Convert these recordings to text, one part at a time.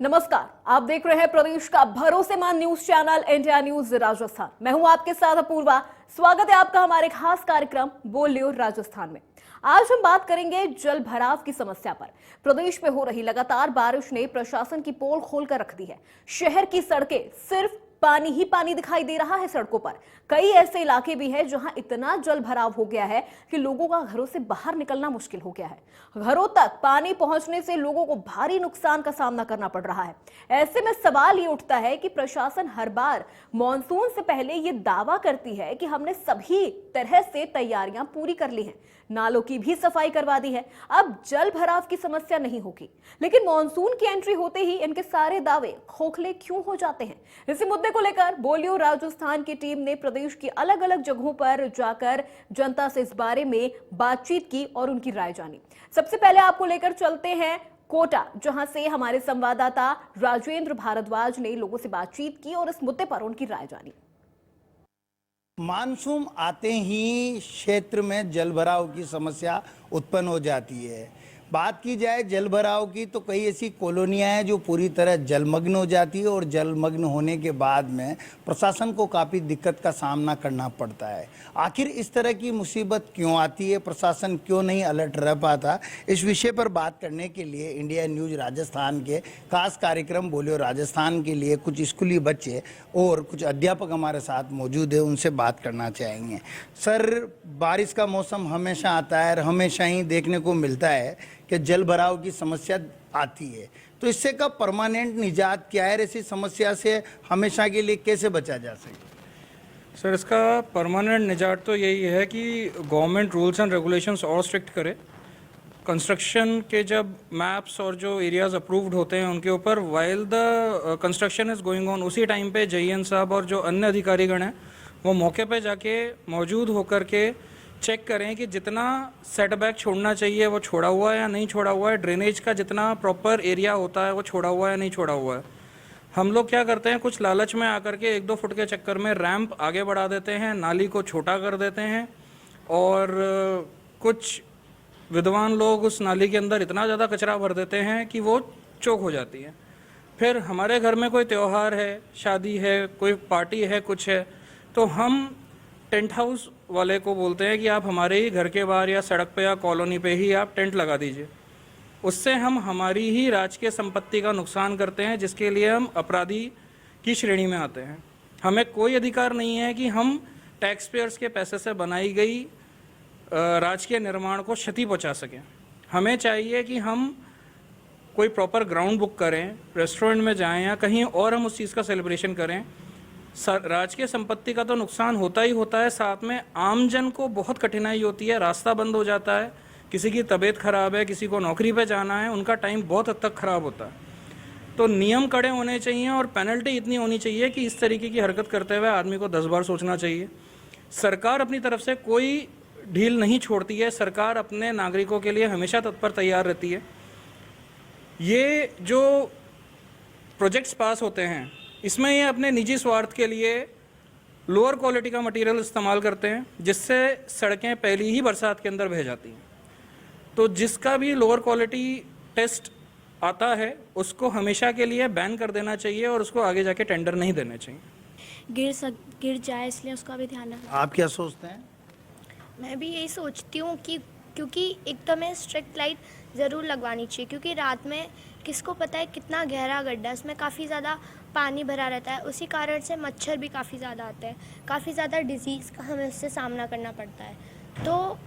नमस्कार, आप देख रहे हैं प्रदेश का भरोसेमंद news channel India news Rajasthan. मैं हूं आपके साथ अपूर्वा। स्वागत है आपका हमारे खास कार्यक्रम बोल लियो राजस्थान में। आज हम बात करेंगे जल भराव की समस्या पर। प्रदेश में हो रही लगातार बारिश ने प्रशासन की पोल खोलकर रख दी है। शहर की सड़कें सिर्फ पानी ही पानी दिखाई दे रहा है। सड़कों पर कई ऐसे इलाके भी हैं जहां इतना जल भराव हो गया है कि लोगों का घरों से बाहर निकलना मुश्किल हो गया है। घरों तक पानी पहुंचने से लोगों को भारी नुकसान का सामना करना पड़ रहा है। ऐसे में सवाल ये उठता है कि प्रशासन हर बार मॉनसून से पहले ये दावा करती है कि हमने सभी तरह से तैयारियां पूरी कर ली हैं, नालों की भी सफाई करवा दी है, अब जल भराव की समस्या नहीं होगी। लेकिन मॉनसून की एंट्री होते ही इनके सारे दावे खोखले क्यों हो जाते हैं? इसी मुद्दे को लेकर बोलियो राजस्थान की टीम ने प्रदेश की अलग अलग जगहों पर जाकर जनता से इस बारे में बातचीत की और उनकी राय जानी। सबसे पहले आपको लेकर चलते हैं कोटा, जहां से हमारे संवाददाता राजेंद्र भारद्वाज ने लोगों से बातचीत की और इस मुद्दे पर उनकी राय जानी। मानसून आते ही क्षेत्र में जलभराव की समस्या उत्पन्न हो जाती है। बात की जाए जलभराव की तो कई ऐसी कॉलोनियां हैं जो पूरी तरह जलमग्न हो जाती है और जलमग्न होने के बाद में प्रशासन को काफ़ी दिक्कत का सामना करना पड़ता है। आखिर इस तरह की मुसीबत क्यों आती है, प्रशासन क्यों नहीं अलर्ट रह पाता, इस विषय पर बात करने के लिए इंडिया न्यूज राजस्थान के खास कार्यक्रम बोलियो राजस्थान के लिए कुछ स्कूली बच्चे और कुछ अध्यापक हमारे साथ मौजूद है, उनसे बात करना चाहेंगे। सर, बारिश का मौसम हमेशा आता है और हमेशा ही देखने को मिलता है कि जल भराव की समस्या आती है, तो इससे का परमानेंट निजात क्या है? ऐसी समस्या से हमेशा के लिए कैसे बचा जा सके? सर, इसका परमानेंट निजात तो यही है कि गवर्नमेंट रूल्स एंड रेगुलेशंस और स्ट्रिक्ट करे। कंस्ट्रक्शन के जब मैप्स और जो एरियाज अप्रूव्ड होते हैं उनके ऊपर while the construction is going on उसी टाइम पे JN साहब और जो अन्य अधिकारीगण हैं वो मौके पे जाके मौजूद होकर के चेक करें कि जितना सेटबैक छोड़ना चाहिए वो छोड़ा हुआ है या नहीं छोड़ा हुआ है, ड्रेनेज का जितना प्रॉपर एरिया होता है वो छोड़ा हुआ है या नहीं छोड़ा हुआ है। हम लोग क्या करते हैं, कुछ लालच में आकर के 1-2 फुट के चक्कर में रैंप आगे बढ़ा देते हैं, नाली को छोटा कर देते हैं और कुछ विद्वान लोग उस नाली के अंदर इतना ज़्यादा कचरा भर देते हैं कि वो चौक हो जाती है। फिर हमारे घर में कोई त्यौहार है, शादी है, कोई पार्टी है, कुछ है, तो हम टेंट हाउस वाले को बोलते हैं कि आप हमारे ही घर के बाहर या सड़क पे या कॉलोनी पे ही आप टेंट लगा दीजिए। उससे हम हमारी ही राजकीय संपत्ति का नुकसान करते हैं, जिसके लिए हम अपराधी की श्रेणी में आते हैं। हमें कोई अधिकार नहीं है कि हम टैक्स पेयर्स के पैसे से बनाई गई राजकीय निर्माण को क्षति पहुंचा सकें। हमें चाहिए कि हम कोई प्रॉपर ग्राउंड बुक करें, रेस्टोरेंट में जाएं या कहीं और हम उस चीज़ का सेलिब्रेशन करें। राजकीय संपत्ति का तो नुकसान होता ही होता है, साथ में आमजन को बहुत कठिनाई होती है, रास्ता बंद हो जाता है, किसी की तबीयत खराब है, किसी को नौकरी पे जाना है, उनका टाइम बहुत हद तक ख़राब होता है। तो नियम कड़े होने चाहिए और पेनल्टी इतनी होनी चाहिए कि इस तरीके की हरकत करते हुए आदमी को 10 बार सोचना चाहिए। सरकार अपनी तरफ से कोई ढील नहीं छोड़ती है, सरकार अपने नागरिकों के लिए हमेशा तत्पर तैयार रहती है। ये जो प्रोजेक्ट्स पास होते हैं इसमें ये अपने निजी स्वार्थ के लिए लोअर क्वालिटी का मटेरियल इस्तेमाल करते हैं, जिससे सड़कें पहली ही बरसात के अंदर बह जाती हैं। तो जिसका भी लोअर क्वालिटी टेस्ट आता है उसको हमेशा के लिए बैन कर देना चाहिए और उसको आगे जाके टेंडर नहीं देने चाहिए। गिर जाए इसलिए उसका भी ध्यान रखना। आप क्या सोचते हैं? मैं भी यही सोचती हूँ कि क्योंकि एक तो हमें स्ट्रिक्ट लाइट ज़रूर लगवानी चाहिए, क्योंकि रात में किसको पता है कितना गहरा गड्ढा है, उसमें काफ़ी ज़्यादा पानी भरा रहता है, उसी कारण से मच्छर भी काफ़ी ज़्यादा आते हैं, काफ़ी ज़्यादा डिजीज़ का हमें उससे सामना करना पड़ता है। तो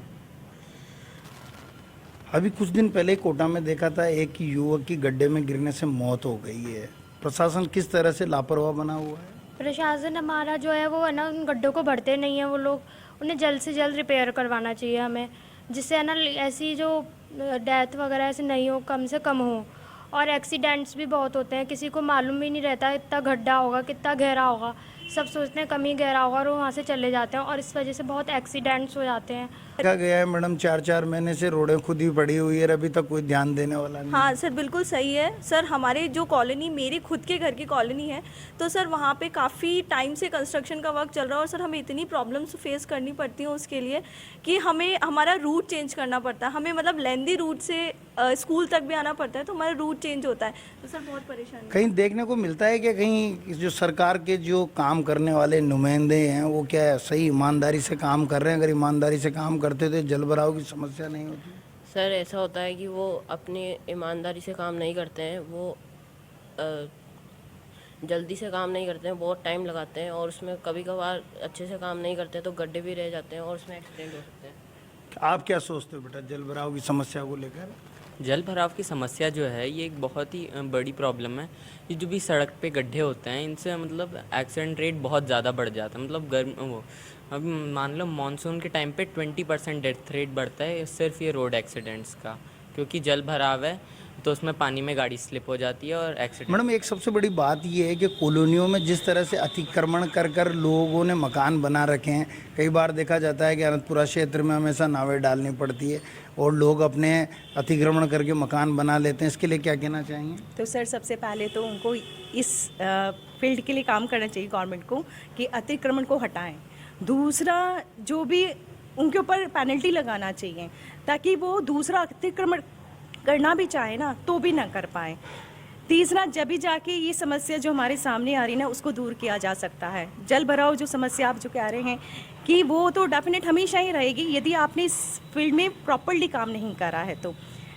अभी कुछ दिन पहले कोटा में देखा था एक युवक की गड्ढे में गिरने से मौत हो गई है। प्रशासन किस तरह से लापरवाह बना हुआ है? प्रशासन हमारा जो है वो है ना, उन गड्ढों को भरते नहीं है वो लोग, उन्हें जल्द से जल्द रिपेयर करवाना चाहिए हमें, जिससे है ना ऐसी जो डेथ वगैरह ऐसे नहीं हो, कम से कम हो। और एक्सीडेंट्स भी बहुत होते हैं, किसी को मालूम भी नहीं रहता इतना गड्ढा होगा, कितना गहरा होगा, सब सोचते हैं कम ही गहरा होगा और वो वहाँ से चले जाते हैं और इस वजह से बहुत एक्सीडेंट्स हो जाते हैं देखा गया है मैडम 4-4 महीने से रोडें खुद ही पड़ी हुई है, अभी तक कोई ध्यान देने वाला नहीं। हाँ सर बिल्कुल सही है सर। हमारे जो कॉलोनी, मेरे खुद के घर की कॉलोनी है, तो सर वहाँ पे काफ़ी टाइम से कंस्ट्रक्शन का वर्क चल रहा है और सर हमें इतनी प्रॉब्लम्स फेस करनी पड़ती हैं उसके लिए कि हमें हमारा रूट चेंज करना पड़ता है। हमें मतलब लेंदी रूट से स्कूल तक भी आना पड़ता है, तो हमारा रूट चेंज होता है, तो सर बहुत परेशानी। कहीं देखने को मिलता है कि कहीं जो सरकार के जो काम करने वाले नुमाइंदे हैं वो क्या सही ईमानदारी से काम कर रहे हैं? अगर ईमानदारी से काम करते तो जल भराव की समस्या नहीं होती। सर ऐसा होता है कि वो अपनी ईमानदारी से काम नहीं करते हैं, वो जल्दी से काम नहीं करते हैं, बहुत टाइम लगाते हैं और उसमें कभी कभार अच्छे से काम नहीं करते तो गड्ढे भी रह जाते हैं और उसमें एक्सीडेंट हो सकते हैं। आप क्या सोचते हो बेटा जल भराव की समस्या को लेकर? जल भराव की समस्या जो है ये एक बहुत ही बड़ी प्रॉब्लम है। ये जो भी सड़क पे गड्ढे होते हैं इनसे मतलब एक्सीडेंट रेट बहुत ज़्यादा बढ़ जाता है। मतलब गर्म वो अब मान लो मानसून के टाइम पे 20% डेथ रेट बढ़ता है सिर्फ ये रोड एक्सीडेंट्स का, क्योंकि जल भराव है तो उसमें पानी में गाड़ी स्लिप हो जाती है और एक्सीडेंट। मैडम एक सबसे बड़ी बात ये है कि कॉलोनियों में जिस तरह से अतिक्रमण कर कर लोगों ने मकान बना रखे हैं, कई बार देखा जाता है कि अनंतपुरा क्षेत्र में हमेशा नावें डालनी पड़ती है और लोग अपने अतिक्रमण करके मकान बना लेते हैं, इसके लिए क्या कहना चाहेंगे? तो सर सबसे पहले तो उनको इस फील्ड के लिए काम करना चाहिए गवर्नमेंट को कि अतिक्रमण को हटाएं। दूसरा जो भी उनके ऊपर पेनल्टी लगाना चाहिए ताकि वो दूसरा अतिक्रमण करना भी चाहे ना तो भी ना कर पाए। तीसरा जब भी जाके ये समस्या जो हमारे सामने आ रही है ना उसको दूर किया जा सकता है। जल भराव जो समस्या आप जो कह रहे हैं कि वो तो डेफिनेट हमेशा ही रहेगी यदि आपने इस फील्ड में प्रॉपर्ली काम नहीं करा है तो।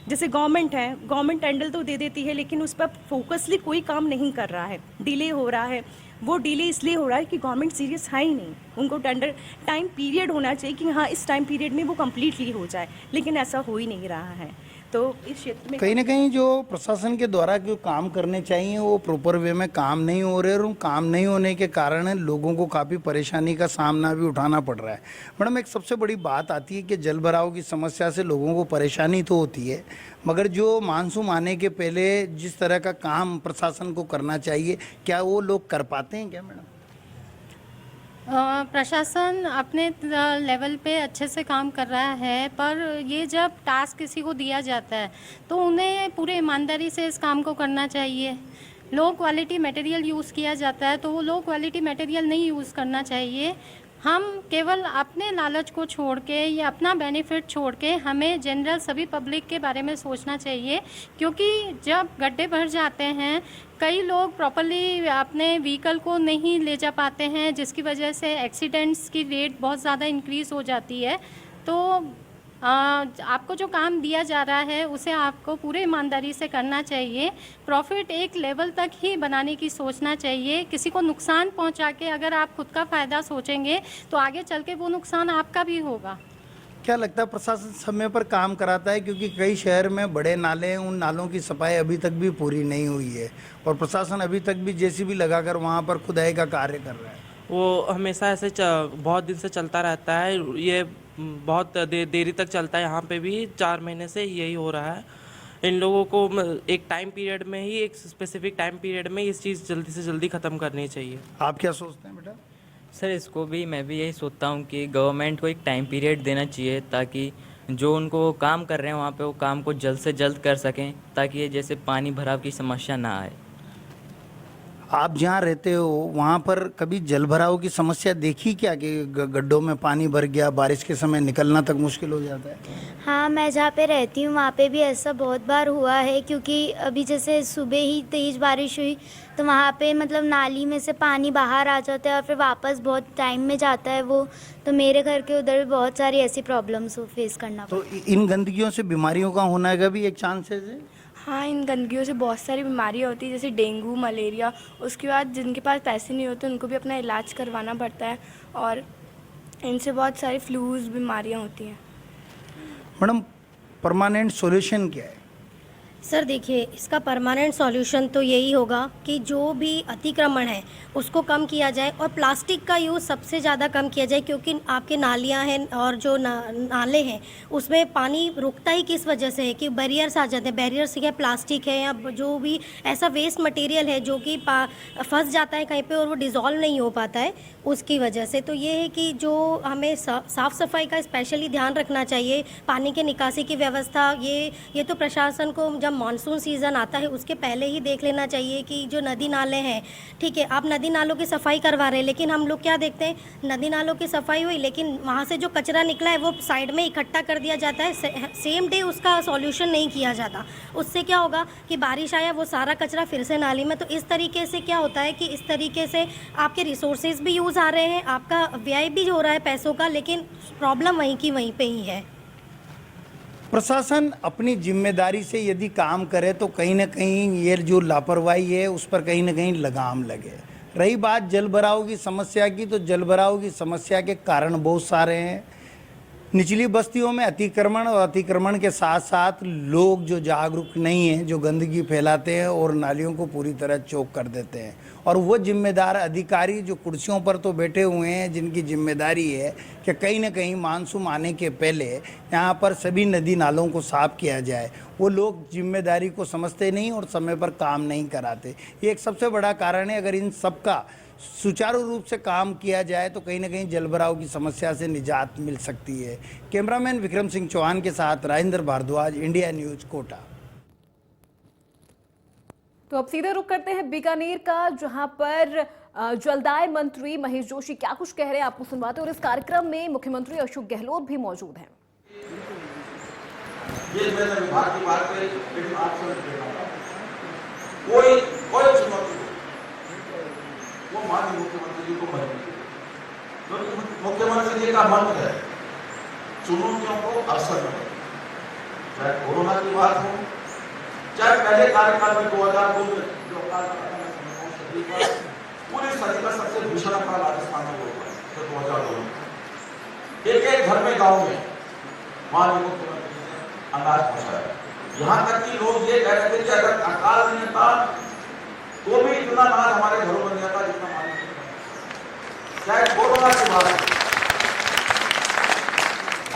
जैसे गवर्नमेंट है, गवर्नमेंट टेंडर तो दे देती है लेकिन उस पर फोकसली कोई काम नहीं कर रहा है, डिले हो रहा है। वो डिले इसलिए हो रहा है कि गवर्नमेंट सीरियस है ही नहीं। उनको टेंडर टाइम पीरियड होना चाहिए कि हाँ इस टाइम पीरियड में वो कम्प्लीटली हो जाए, लेकिन ऐसा हो ही नहीं रहा है। तो इस क्षेत्र में कहीं ना कहीं जो प्रशासन के द्वारा जो काम करने चाहिए वो प्रॉपर वे में काम नहीं हो रहे और उन काम नहीं होने के कारण लोगों को काफ़ी परेशानी का सामना भी उठाना पड़ रहा है। मैडम एक सबसे बड़ी बात आती है कि जल भराव की समस्या से लोगों को परेशानी तो होती है, मगर जो मानसून आने के पहले जिस तरह का काम प्रशासन को करना चाहिए क्या वो लोग कर पाते हैं क्या मैडम? प्रशासन अपने लेवल पे अच्छे से काम कर रहा है, पर ये जब टास्क किसी को दिया जाता है तो उन्हें पूरे ईमानदारी से इस काम को करना चाहिए। लो क्वालिटी मटेरियल यूज़ किया जाता है तो वो लो क्वालिटी मटेरियल नहीं यूज़ करना चाहिए। हम केवल अपने लालच को छोड़ के या अपना बेनिफिट छोड़ के हमें जनरल सभी पब्लिक के बारे में सोचना चाहिए, क्योंकि जब गड्ढे भर जाते हैं कई लोग प्रॉपरली अपने व्हीकल को नहीं ले जा पाते हैं, जिसकी वजह से एक्सीडेंट्स की रेट बहुत ज़्यादा इंक्रीज़ हो जाती है। तो आपको जो काम दिया जा रहा है उसे आपको पूरे ईमानदारी से करना चाहिए। प्रॉफिट एक लेवल तक ही बनाने की सोचना चाहिए। किसी को नुकसान पहुंचा के अगर आप खुद का फ़ायदा सोचेंगे तो आगे चल के वो नुकसान आपका भी होगा। क्या लगता है प्रशासन समय पर काम कराता है? क्योंकि कई शहर में बड़े नाले हैं, उन नालों की सफाई अभी तक भी पूरी नहीं हुई है और प्रशासन अभी तक भी जेसीबी लगाकर वहाँ पर खुदाई का कार्य कर रहा है। वो हमेशा ऐसे बहुत दिन से चलता रहता है, ये बहुत देरी तक चलता है। यहाँ पे भी 4 महीने से यही हो रहा है। इन लोगों को एक टाइम पीरियड में ही, एक स्पेसिफिक टाइम पीरियड में इस चीज़ जल्दी से जल्दी ख़त्म करनी चाहिए। आप क्या सोचते हैं बेटा? सर इसको भी मैं भी यही सोचता हूँ कि गवर्नमेंट को एक टाइम पीरियड देना चाहिए ताकि जो उनको काम कर रहे हैं वहाँ पे वो काम को जल्द से जल्द कर सकें, ताकि ये जैसे पानी भराव की समस्या ना आए। आप जहाँ रहते हो वहाँ पर कभी जल भराव की समस्या देखी क्या कि गड्ढों में पानी भर गया, बारिश के समय निकलना तक मुश्किल हो जाता है? हाँ, मैं जहाँ पे रहती हूँ वहाँ पे भी ऐसा बहुत बार हुआ है, क्योंकि अभी जैसे सुबह ही तेज़ बारिश हुई तो वहाँ पे मतलब नाली में से पानी बाहर आ जाता है और फिर वापस बहुत टाइम में जाता है वो। तो मेरे घर के उधर भी बहुत सारी ऐसी प्रॉब्लम्स को फेस करना तो इन गंदगियों से बीमारियों का होने का भी एक चांसेस है? हाँ, इन गंदगियों से बहुत सारी बीमारियाँ होती है, जैसे डेंगू, मलेरिया। उसके बाद जिनके पास पैसे नहीं होते उनको भी अपना इलाज करवाना पड़ता है और इनसे बहुत सारी फ्लूज बीमारियाँ होती हैं। मैडम परमानेंट सॉल्यूशन क्या है? सर देखिए, इसका परमानेंट सॉल्यूशन तो यही होगा कि जो भी अतिक्रमण है उसको कम किया जाए और प्लास्टिक का यूज़ सबसे ज़्यादा कम किया जाए, क्योंकि आपके नालियाँ हैं और जो नाले हैं उसमें पानी रुकता ही किस वजह से है कि बैरियर्स आ जाते हैं। बैरियर्स या प्लास्टिक है या जो भी ऐसा वेस्ट मटेरियल है जो कि फंस जाता है कहीं पे और वो डिज़ोल्व नहीं हो पाता है, उसकी वजह से। तो ये है कि जो हमें साफ़ सफाई का स्पेशली ध्यान रखना चाहिए। पानी के निकासी की व्यवस्था ये तो प्रशासन को जब मानसून सीज़न आता है उसके पहले ही देख लेना चाहिए कि जो नदी नाले हैं, ठीक है, आप नदी नालों की सफाई करवा रहे हैं, लेकिन हम लोग क्या देखते हैं, नदी नालों की सफाई हुई लेकिन वहाँ से जो कचरा निकला है वो साइड में इकट्ठा कर दिया जाता है, सेम डे उसका सॉल्यूशन नहीं किया जाता। उससे क्या होगा कि बारिश आया वो सारा कचरा फिर से नाली में। तो इस तरीके से क्या होता है कि इस तरीके से आपके रिसोर्सेज भी यूज़ आ रहे हैं, आपका व्यय भी हो रहा है पैसों का, लेकिन प्रॉब्लम वहीं की वहीं पे ही है। प्रशासन अपनी जिम्मेदारी से यदि काम करे तो कहीं ना कहीं ये जो लापरवाही है उस पर कहीं ना कहीं लगाम लगे। रही बात जल भराव की समस्या की, तो जल भराव की समस्या के कारण बहुत सारे हैं। निचली बस्तियों में अतिक्रमण और अतिक्रमण के साथ साथ लोग जो जागरूक नहीं हैं, जो गंदगी फैलाते हैं और नालियों को पूरी तरह चौक कर देते हैं। और वो जिम्मेदार अधिकारी जो कुर्सियों पर तो बैठे हुए हैं, जिनकी जिम्मेदारी है कि कहीं ना कहीं मानसून आने के पहले यहाँ पर सभी नदी नालों को साफ किया जाए, वो लोग जिम्मेदारी को समझते नहीं और समय पर काम नहीं कराते। ये एक सबसे बड़ा कारण है। अगर इन सब का सुचारू रूप से काम किया जाए तो कहीं ना कहीं जलभराव की समस्या से निजात मिल सकती है। कैमरामैन विक्रम सिंह चौहान के साथ राजेंद्र भारद्वाज, इंडिया न्यूज, कोटा। तो अब सीधे रुक करते हैं बीकानेर का, जहां पर जलदाय मंत्री महेश जोशी क्या कुछ कह रहे हैं आपको सुनवाते हैं। और इस कार्यक्रम में मुख्यमंत्री अशोक गहलोत भी मौजूद हैं। ये मैंने विभाग की बात करी, लेकिन आपसे कोई चुनौती वो माननीय मुख्यमंत्री जी को मंजूर, क्योंकि मुख्यमंत्री जी का मंत्र है चुनौतियों को अवसर में। चाहे कोरोना की बात हो, चाहे पहले कार्यकाल में 2002 में जो पूरी सदी का सबसे भीषण काल राजस्थान में हुआ तो 2002 में एक घर में, गांव में माननीय मुख्यमंत्री ने अनाज पहुंचाया। यहाँ तक कि लोग ये कह रहे थे कि अगर अकाल नहीं था तो भी इतना अनाज हमारे घरों में नहीं आता जितना माननीय मुख्यमंत्री, चाहे कोरोना की बात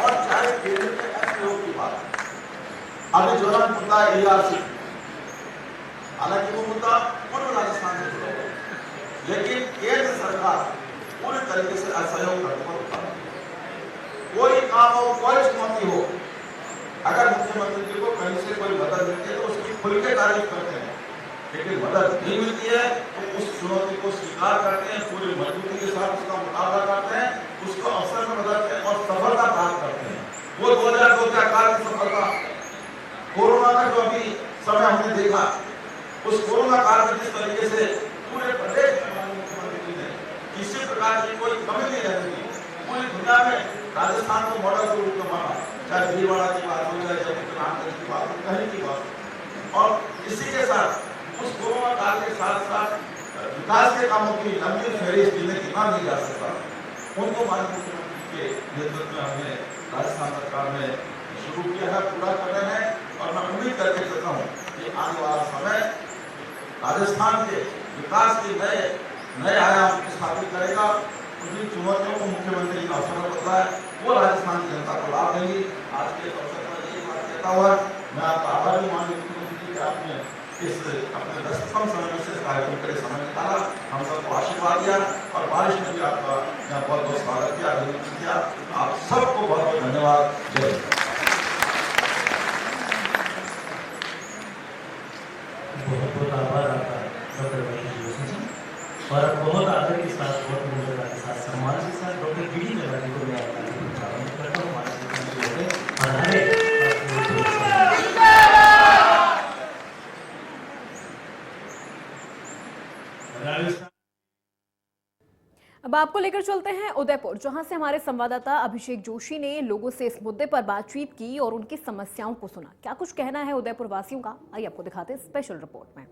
और चाहे केंद्र के एसपीओ की बात। अभी ज्वलन मुद्दा एआरसी, हालांकि वो मुद्दा पूर्व राजस्थान से जुड़ा हुआ, लेकिन केंद्र सरकार पूरी तरीके से असहयोग करने पर उतर। कोई काम हो, कोई चुनौती हो, अगर मुख्यमंत्री जी को कहीं से कोई मदद मिलती है तो उसकी खुल के तारीफ करते हैं, लेकिन मदद नहीं मिलती है तो उस चुनौती को स्वीकार करते हैं, पूरी मजबूती के साथ उसका मुकाबला करते हैं, उसको अवसर में बदलते हैं और सफलता प्राप्त करते हैं। वो 2002 के अकाल की सफलता, कोरोना का जो अभी समय हमने देखा, उस कोरोना काल में जिस तरीके से पूरे प्रदेश में माननीय मुख्यमंत्री जी ने किसी प्रकार की कोई कमी नहीं रहती थी, पूरी दुनिया में राजस्थान को मॉडल के रूप में माना, चाहे भीलवाड़ा की बात हो, चाहे जयपुर की बात हो, कहीं की बात हो। और इसी के साथ उस कोरोना काल के साथ साथ विकास के कामों की लंबी फहरिस्त जिन्हें गिना नहीं जा सकता, उनको माननीय मुख्यमंत्री के नेतृत्व में हमने राजस्थान सरकार में शुरू किया है, पूरा कर रहे हैं। और मैं उम्मीद करके चलता हूँ कि आने वाला समय राजस्थान के विकास के नए आयाम स्थापित करेगा। उन्हीं चुनौतियों को मुख्यमंत्री जी का अवसर बदला है, वो राजस्थान की जनता को लाभ देंगी। आज के अवसर पर यही बात कहता हुआ मैं आपका आभारी माननीय मुख्यमंत्री जी के आपने इस अपने 10 समय में से कार्यक्रम के लिए समय निकाला, हम सबको आशीर्वाद दिया और बारिश में भी आपका यहाँ बहुत बहुत स्वागत किया, अभिनंदन किया। आप सबको बहुत बहुत धन्यवाद। जय बहुत बहुत आभार आपका डॉक्टर महेश जोशी जी, और बहुत आदर के साथ, बहुत मूल्यता के साथ, सम्मान के साथ डॉक्टर गिरी त्रिपाठी को मैं आपका प्रारंभ करता हूँ। अब आपको लेकर चलते हैं उदयपुर, जहां से हमारे संवाददाता अभिषेक जोशी ने लोगों से इस मुद्दे पर बातचीत की और उनकी समस्याओं को सुना। क्या कुछ कहना है उदयपुर वासियों का, आइए आपको दिखाते हैं स्पेशल रिपोर्ट में।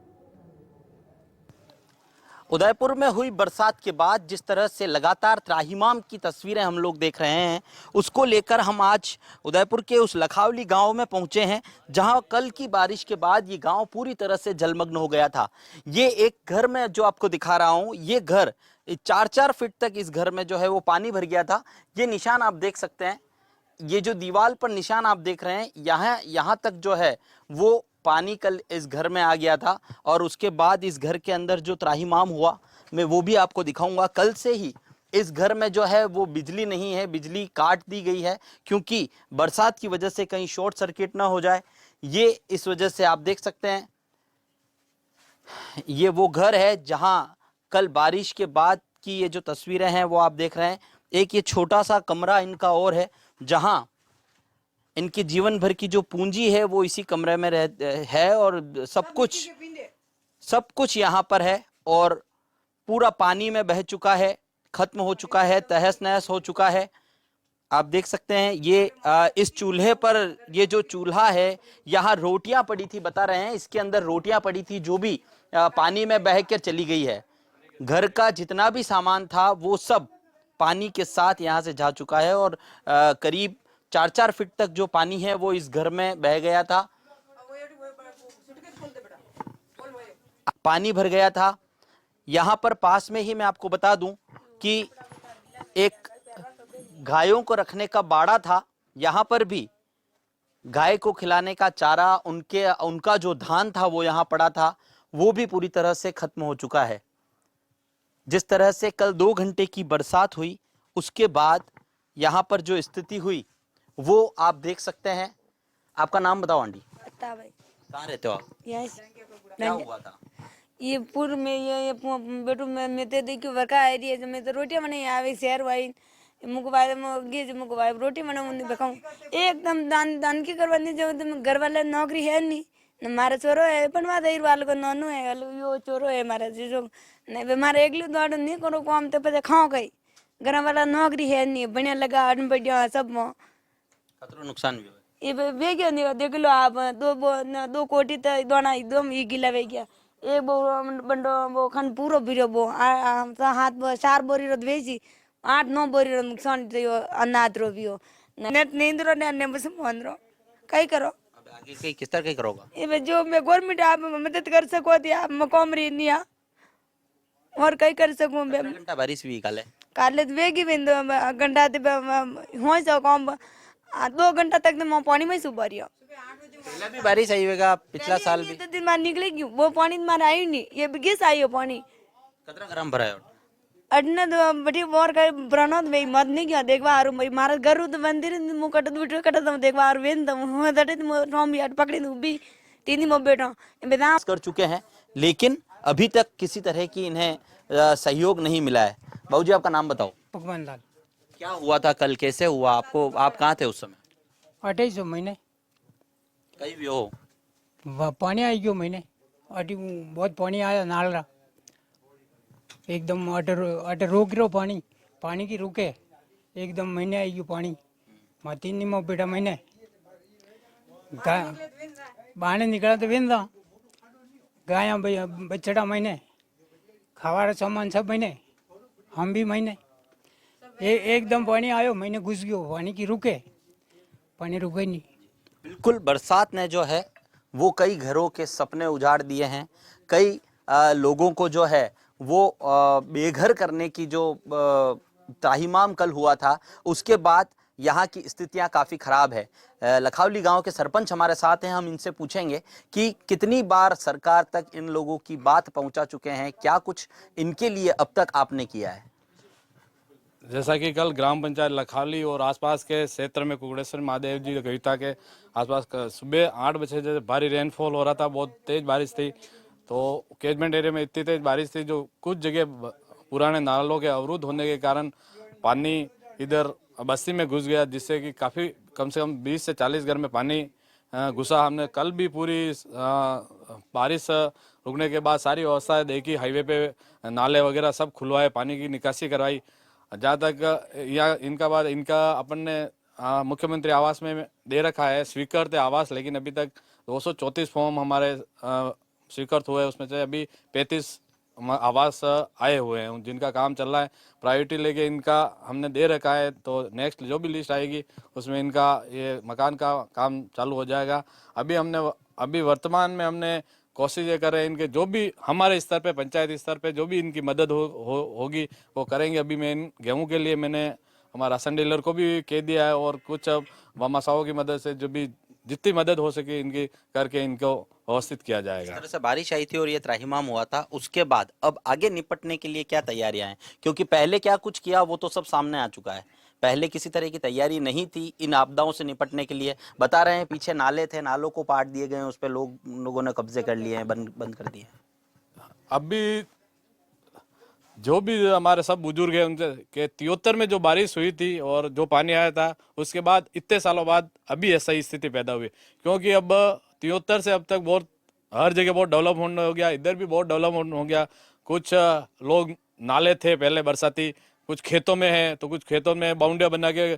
उदयपुर में हुई बरसात के बाद जिस तरह से लगातार त्राहिमाम की तस्वीरें हम लोग देख रहे हैं, उसको लेकर हम आज उदयपुर के उस लखावली गांव में पहुंचे हैं, जहां कल की बारिश के बाद ये गांव पूरी तरह से जलमग्न हो गया था। ये एक घर में जो आपको दिखा रहा हूं, ये घर 4-4 फीट तक इस घर में जो है वो पानी भर गया था। ये निशान आप देख सकते हैं, ये जो दीवार पर निशान आप देख रहे हैं, यहाँ तक जो है वो पानी कल इस घर में आ गया था। और उसके बाद इस घर के अंदर जो त्राहिमाम हुआ, मैं वो भी आपको दिखाऊंगा। कल से ही इस घर में जो है वो बिजली नहीं है, बिजली काट दी गई है, क्योंकि बरसात की वजह से कहीं शॉर्ट सर्किट ना हो जाए। ये इस वजह से आप देख सकते हैं, ये वो घर है जहां कल बारिश के बाद की ये जो तस्वीरें हैं वो आप देख रहे हैं। एक ये छोटा सा कमरा इनका और है, जहां इनके जीवन भर की जो पूंजी है वो इसी कमरे में है, और सब कुछ यहाँ पर है। और पूरा पानी में बह चुका है, खत्म हो चुका है, तहस नहस हो चुका है। आप देख सकते हैं ये इस चूल्हे पर, ये जो चूल्हा है, यहाँ रोटियां पड़ी थी, बता रहे हैं इसके अंदर रोटियां पड़ी थी, जो भी पानी में बह कर चली गई है। घर का जितना भी सामान था वो सब पानी के साथ यहाँ से जा चुका है। और करीब 4-4 फीट तक जो पानी है वो इस घर में बह गया था, पानी भर गया था। यहाँ पर पास में ही मैं आपको बता दूं कि एक गायों को रखने का बाड़ा था, यहाँ पर भी गाय को खिलाने का चारा, उनका जो धान था वो यहाँ पड़ा था, वो भी पूरी तरह से खत्म हो चुका है। जिस तरह से कल 2 घंटे की बरसात हुई, उसके बाद यहाँ पर जो स्थिति हुई वो आप देख सकते हैं। आपका नाम बताओ आंटी? भाई, कहाँ रहते हो आप? क्या हुआ था? ये पूर्व में ये बेटू में ते देखियो वर्का एरिया में तो रोटियां बने आवे शहर वाई मुको भाई मुको भाई रोटी बना मुन्नी बकाऊं एकदम दान की करवानी जो घर वाले नौकरी है नहीं, मारा चोरो है बनवा दे वाल को नोनू है यो चोरो है मारा जो नहीं बीमार एकलू दौड़ नहीं करो काम तो पे खाओ गई, घर वाला नौकरी है नहीं, बढ़िया लगा अन बढ़िया सब में खतरो नुकसान भी हुआ। ये वे गया नहीं देख लो आप, 2 कोटी तो दोना एकदम ये गिला वे गया। एक बो बंडो वो खन पूरो बिरो बो हाथ 4 बोरी रो वेची 8-9 बोरी रो नुकसान तो अनाज रो भी हो नेट नींद रो ने बस मन रो कई करो। अब आगे किस तरह के करोगा? ये जो मैं गवर्नमेंट आप मदद कर सको दिया मकोम री नहीं और कई कर सकूं। घंटा बारिश भी काले वेगी बिंदु घंटा हो जाओ कम 2 घंटा तक तो मैं पानी में सुबह रही हूँ। पहले भी बारिश आई होगा, पिछला साल भी तो दिन में निकली क्यों वो पानी तुम्हारा आई नहीं, ये बिगेस आई हो पानी कितना गरम भरा है। अडने तो बड़ी बोर का ब्रनो तो भाई मत नहीं क्या देखवा आरु भाई मारा घर तो मंदिर मु कट बिटो कट तो देखवा आरु वेन तो मु दटे तो रोम भी पकड़ी दू भी 3 दिन में बैठा बेदा कर चुके हैं, लेकिन अभी तक किसी तरह की इन्हें सहयोग नहीं मिला है। बाबूजी आपका नाम बताओ? भगवान लाल। क्या हुआ था कल, कैसे हुआ आपको, आप कहाँ थे उस समय? 28 महीने कहीं भी हो पानी आई गयो महीने अटी बहुत पानी आया नाल रहा एकदम अटे रोक रो पानी की रुके एकदम महीने आई गयो पानी मैं 3 दिन में बेटा महीने बाहर निकला तो वेंदा गाया बछड़ा महीने खावा सामान सब महीने हम भी महीने एकदम पानी आयो महीने घुस गयो पानी की रुके पानी रुके नहीं। बिल्कुल बरसात ने जो है वो कई घरों के सपने उजाड़ दिए हैं, कई लोगों को जो है वो बेघर करने की जो त्राहिमाम कल हुआ था, उसके बाद यहाँ की स्थितियाँ काफ़ी ख़राब है। लखावली गांव के सरपंच हमारे साथ हैं, हम इनसे पूछेंगे कि कितनी बार सरकार तक इन लोगों की बात पहुँचा चुके हैं, क्या कुछ इनके लिए अब तक आपने किया है। जैसा कि कल ग्राम पंचायत लखावली और आसपास के क्षेत्र में कुकड़ेश्वर महादेव जी गविता के आसपास सुबह 8 बजे जैसे भारी रेनफॉल हो रहा था, बहुत तेज बारिश थी। तो कैचमेंट एरिया में इतनी तेज बारिश थी जो कुछ जगह पुराने नालों के अवरुद्ध होने के कारण पानी इधर बस्ती में घुस गया, जिससे कि काफ़ी कम से कम 20 से 40 घर में पानी घुसा। हमने कल भी पूरी बारिश रुकने के बाद सारी व्यवस्थाएं देखी, हाईवे पे नाले वगैरह सब खुलवाए, पानी की निकासी करवाई। जहाँ तक इनका अपन ने मुख्यमंत्री आवास में दे रखा है स्वीकृत आवास, लेकिन अभी तक 234 फॉर्म हमारे स्वीकृत हुए, उसमें से अभी 35 आवास आए हुए हैं, जिनका काम चल रहा है। प्रायोरिटी लेके इनका हमने दे रखा है, तो नेक्स्ट जो भी लिस्ट आएगी उसमें इनका ये मकान का काम चालू हो जाएगा। अभी वर्तमान में हमने कोशिश ये कर रहे हैं, इनके जो भी हमारे स्तर पे, पंचायत स्तर पे जो भी इनकी मदद होगी वो करेंगे। अभी मैं इन गेहूँ के लिए मैंने हमारा राशन डीलर को भी कह दिया है, और कुछ अब वामासाओं की मदद से जो भी जितनी मदद हो सके इनकी करके इनको व्यवस्थित किया जाएगा। इस तरह से बारिश आई थी और ये त्राहिमाम हुआ था, उसके बाद अब आगे निपटने के लिए क्या तैयारियां हैं? क्योंकि पहले क्या कुछ किया वो तो सब सामने आ चुका है। पहले किसी तरह की तैयारी नहीं थी इन आपदाओं से निपटने के लिए। बता रहे हैं पीछे नाले थे, नालों को पाट दिए गए हैं, उस पर लोगों ने कब्जे कर लिए हैं, बंद कर दिए हैं। अभी जो भी हमारे सब बुजुर्ग हैं उनसे के 73 में जो बारिश हुई थी और जो पानी आया था, उसके बाद इतने सालों बाद अभी ऐसा ही स्थिति पैदा हुई। क्योंकि अब 73 से अब तक बहुत हर जगह बहुत डेवलपमेंट हो गया, इधर भी बहुत डेवलपमेंट हो गया। कुछ लोग नाले थे पहले बरसाती, कुछ खेतों में है, तो कुछ खेतों में बाउंड्रियाँ बना के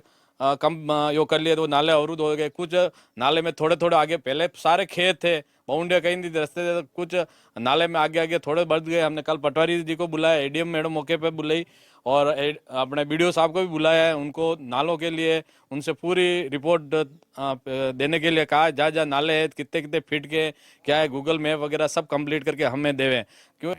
कम यो कर लिए, तो नाले अवरुद्ध हो गए। कुछ नाले में थोड़े थोड़े आगे, पहले सारे खेत थे, बाउंड्रियाँ कहीं नहीं रास्ते थे, तो कुछ नाले में आगे आगे थोड़े बढ़ गए। हमने कल पटवारी जी को बुलाया, एडीएम मैडम मौके पे बुलाई, और अपने बीडीओ साहब को भी बुलाया है। उनको नालों के लिए उनसे पूरी रिपोर्ट देने के लिए कहा, जहाँ जहाँ नाले हैं, कितने कितने फीट के क्या है, गूगल मैप वगैरह सब कंप्लीट करके हमें देवें। क्यों?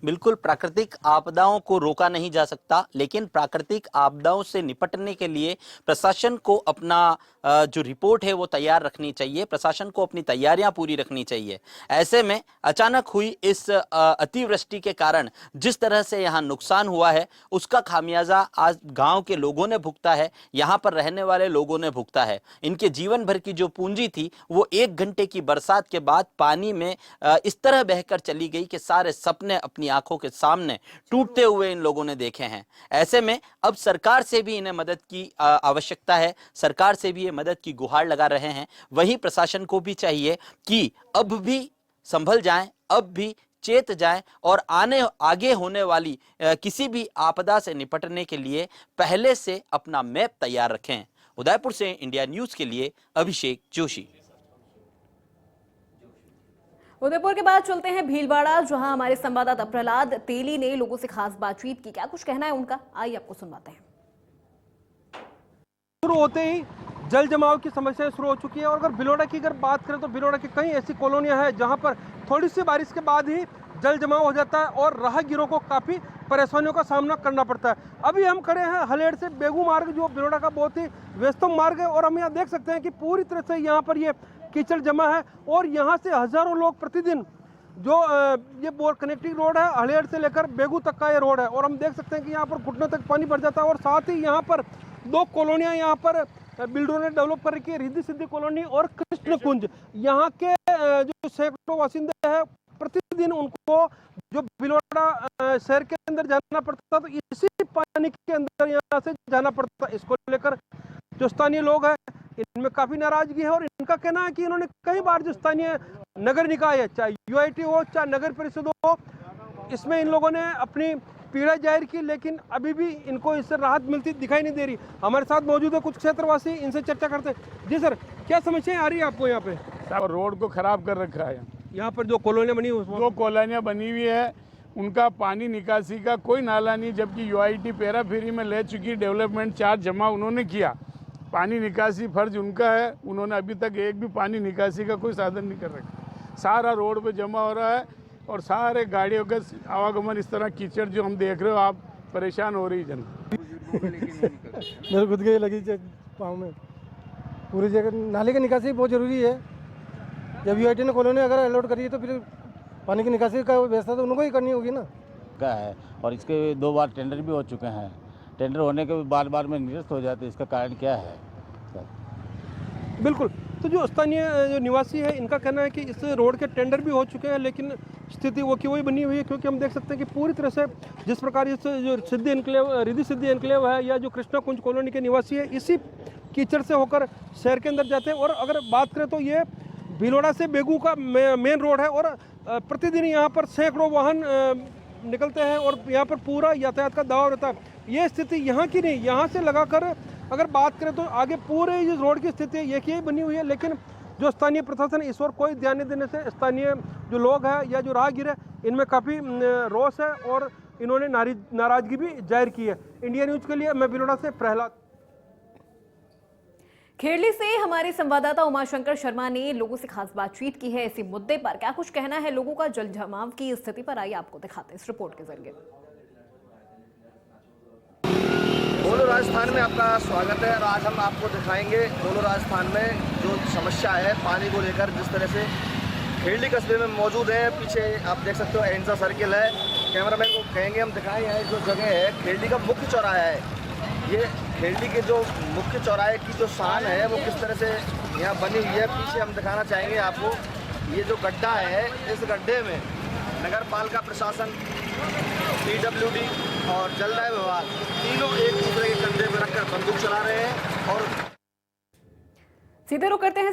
बिल्कुल, प्राकृतिक आपदाओं को रोका नहीं जा सकता, लेकिन प्राकृतिक आपदाओं से निपटने के लिए प्रशासन को अपना जो रिपोर्ट है वो तैयार रखनी चाहिए, प्रशासन को अपनी तैयारियां पूरी रखनी चाहिए। ऐसे में अचानक हुई इस अतिवृष्टि के कारण जिस तरह से यहाँ नुकसान हुआ है, उसका खामियाजा आज गांव के लोगों ने भुगता है, यहाँ पर रहने वाले लोगों ने भुगता है। इनके जीवन भर की जो पूंजी थी वो 1 घंटे की बरसात के बाद पानी में इस तरह बहकर चली गई कि सारे सपने अपनी आंखों के सामने टूटते हुए इन लोगों ने देखे हैं। ऐसे में अब सरकार से भी इन्हें मदद की आवश्यकता है, सरकार से भी ये मदद की गुहार लगा रहे हैं। वहीं प्रशासन को भी चाहिए कि अब भी संभल जाएं, अब भी चेत जाएं और आगे होने वाली किसी भी आपदा से निपटने के लिए पहले से अपना मैप तैयार रखें। उदयपुर से इंडिया न्यूज के लिए अभिषेक जोशी। उदयपुर के बाद चलते हैं भीलवाड़ा, जहां हमारे संवाददाता प्रहलाद तेली ने लोगों से खास बातचीत की। क्या कुछ कहना है उनका, आइए आपको सुनवाते हैं। शुरू होते ही जल जमाव की समस्या शुरू हो चुकी है, और अगर भीलवाड़ा की बात करें तो भीलवाड़ा की कई ऐसी कॉलोनियां हैं जहां पर थोड़ी सी बारिश के बाद ही जल जमाव हो जाता है और राहगीरों को काफ़ी परेशानियों का सामना करना पड़ता है। अभी हम खड़े हैं हलेड़ से बेगू मार्ग, जो भीलवाड़ा का बहुत ही व्यस्तम मार्ग है, और हम यहाँ देख सकते हैं कि पूरी तरह से यहाँ पर ये कीचड़ जमा है, और यहाँ से हज़ारों लोग प्रतिदिन जो ये कनेक्टिंग रोड है हलेड़ से लेकर बेगू तक का ये रोड है, और हम देख सकते हैं कि यहाँ पर घुटनों तक पानी भर जाता है। और साथ ही यहाँ पर 2 कॉलोनियाँ यहाँ पर बिल्डरों ने डेवलप कर रखी है, रिद्धि सिद्धि कॉलोनी और कृष्ण कुंज। यहाँ के जो सैकड़ों बासिंदे हैं, प्रतिदिन उनको जो भीलवाड़ा शहर के अंदर जाना पड़ता, तो इसी पानी के अंदर यहाँ से जाना पड़ता। इसको लेकर जो स्थानीय लोग हैं इनमें काफ़ी नाराजगी है, और इनका कहना है कि इन्होंने कई बार जो स्थानीय नगर निकाय है, चाहे यूआईटी हो चाहे नगर परिषद हो, इसमें इन लोगों ने अपनी पीड़ा जाहिर की, लेकिन अभी भी इनको इससे राहत मिलती दिखाई नहीं दे रही। हमारे साथ मौजूद है कुछ क्षेत्रवासी, इनसे चर्चा करते हैं। जी सर, क्या समस्याएं आ रही है आपको यहाँ पे? रोड को खराब कर रखा है। यहाँ पर जो कॉलोनियाँ बनी हुई, 2 कॉलोनियाँ बनी हुई है, उनका पानी निकासी का कोई नाला नहीं, जबकि यूआईटी पेरा फेरी में ले चुकी, डेवलपमेंट चार्ज जमा उन्होंने किया, पानी निकासी फर्ज उनका है, उन्होंने अभी तक एक भी पानी निकासी का कोई साधन नहीं कर रखा। सारा रोड पे जमा हो रहा है, और सारे गाड़ियों का आवागमन इस तरह कीचड़ जो हम देख रहे हो, आप परेशान हो रही जनता। मेरे खुद के लगी पाँव में पूरी जगह नाले की निकासी बहुत ज़रूरी है। जब यूआईटी ने कॉलोनी अगर अलॉट करी है तो फिर पानी की निकासी का व्यवस्था तो उनको ही करनी होगी ना। का है, और इसके 2 बार टेंडर भी हो चुके हैं। टेंडर होने के बार बार में निरस्त हो जाते हैं, इसका कारण क्या है? बिल्कुल, तो जो स्थानीय जो निवासी है इनका कहना है कि इस रोड के टेंडर भी हो चुके हैं, लेकिन स्थिति वो की वही बनी हुई है। क्योंकि हम देख सकते हैं कि पूरी तरह से जिस प्रकार इस जो सिद्धि एनक्लेव, रिद्धि सिद्धि एनक्लेव है, या जो कृष्णा कुंज कॉलोनी के निवासी है, इसी कीचड़ से होकर शहर के अंदर जाते हैं। और अगर बात करें तो ये भीलवाड़ा से बेगू का मेन रोड है, और प्रतिदिन यहाँ पर सैकड़ों वाहन निकलते हैं, और यहाँ पर पूरा यातायात का दबाव रहता है। ये स्थिति यहाँ की नहीं, यहाँ से लगाकर अगर बात करें तो आगे पूरे इस रोड की स्थिति एक ही बनी हुई है। लेकिन जो स्थानीय प्रशासन इस ओर कोई ध्यान नहीं देने से स्थानीय जो लोग हैं या जो राहगीर है इनमें काफ़ी रोष है और इन्होंने नाराजगी भी जाहिर की है। इंडिया न्यूज़ के लिए मैं बिलोड़ा से प्रहलाद। खेड़ली से हमारे संवाददाता उमाशंकर शर्मा ने लोगों से खास बातचीत की है इसी मुद्दे पर। क्या कुछ कहना है लोगों का जल जमाव की स्थिति पर, आइए आपको दिखाते हैं इस रिपोर्ट के जरिए। बोलो राजस्थान में आपका स्वागत है और आज हम आपको दिखाएंगे बोलो राजस्थान में जो समस्या है पानी को लेकर। जिस तरह से खेड़ली कस्बे में मौजूद है, पीछे आप देख सकते हो एंसा सर्किल है। कैमरामैन को कहेंगे हम दिखाएं यहाँ जो जगह है खेड़ली का मुख्य चौराहा है। ये खेड़ली के जो मुख्य चौराहे की जो शान है वो किस तरह से यहाँ बनी हुई है, पीछे हम दिखाना चाहेंगे आपको। ये जो गड्ढा है, इस गड्ढे में नगर पालिका प्रशासन, PWD और जलदाय विभाग तीनों एक दूसरे के कंधे पर रखकर बंदूक चला रहे हैं। और सीधे रुक करते हैं